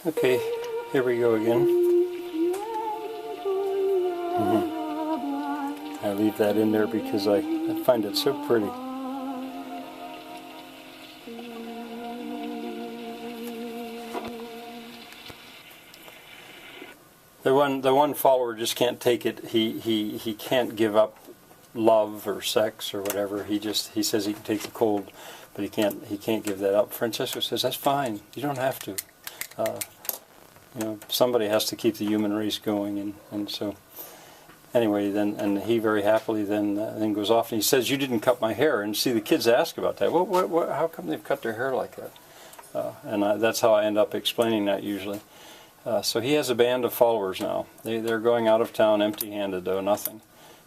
Okay, here we go again. I leave that in there because I find it so pretty. The one follower just can't take it. He can't give up love or sex or whatever. He says he can take the cold, but he can't give that up. Francesco says that's fine. You don't have to. Somebody has to keep the human race going, and so anyway, and he very happily then goes off and he says, "You didn't cut my hair." And see, the kids ask about that. What, how come they've cut their hair like that? That's how I end up explaining that usually. So he has a band of followers now. They're going out of town empty-handed, though nothing.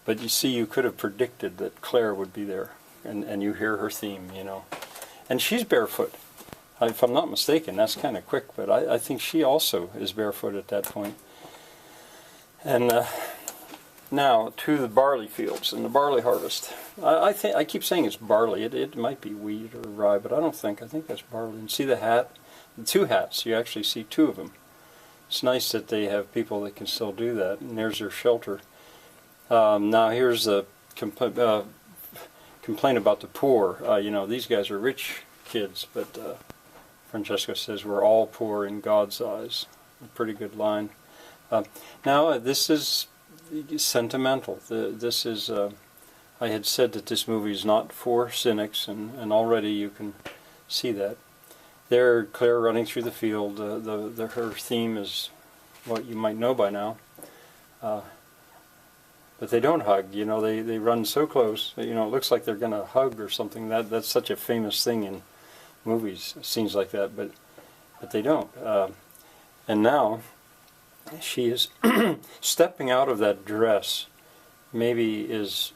But you see, you could have predicted that Claire would be there, and you hear her theme, and she's barefoot. If I'm not mistaken, that's kind of quick, but I think she also is barefoot at that point. And now to the barley fields and the barley harvest. I keep saying it's barley. It might be wheat or rye, but I think that's barley. And see the hat, the two hats. You actually see two of them. It's nice that they have people that can still do that. And there's their shelter. Now here's the complaint about the poor. These guys are rich kids, but Francesco says we're all poor in God's eyes. A pretty good line. Now this is sentimental. This is. I had said that this movie is not for cynics, and already you can see that. There, Claire running through the field. Her theme is what you might know by now. But they don't hug. They run so close. It looks like they're going to hug or something. That's such a famous thing in movies, scenes like that. But they don't. And now she is stepping out of that dress. Maybe is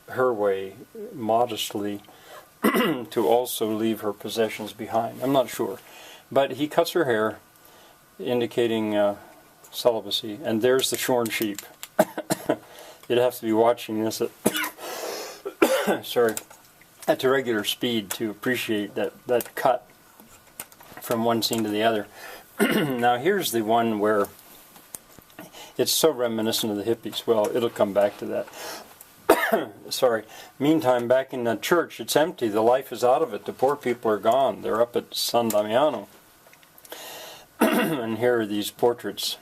her way, modestly, to also leave her possessions behind. I'm not sure. But he cuts her hair, indicating celibacy. And there's the shorn sheep. You'd have to be watching this at, at a regular speed to appreciate that cut from one scene to the other. Now here's the one where it's so reminiscent of the hippies. Well, it'll come back to that. Meantime, back in the church, it's empty. The life is out of it. The poor people are gone. They're up at San Damiano. And here are these portraits.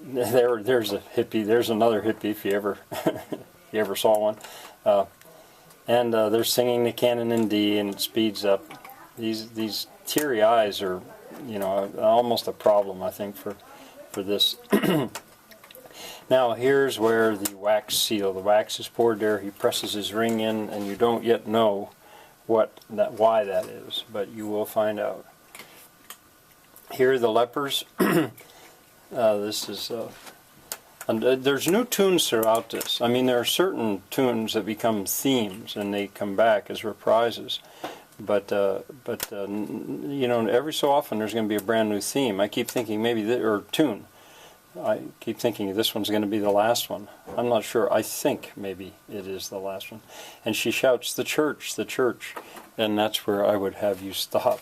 There's a hippie. There's another hippie if you ever saw one. And they're singing the canon in D, and it speeds up. These teary eyes are, almost a problem, I think, for this. Now here's where the wax is poured there. He presses his ring in, and you don't yet know why that is, but you will find out. Here are the lepers. This is, and there's new tunes throughout this. I mean, there are certain tunes that become themes, and they come back as reprises. But every so often there's going to be a brand new theme. I keep thinking or tune. I keep thinking this one's going to be the last one. I'm not sure. I think maybe it is the last one. And she shouts, the church, and that's where I would have you stop.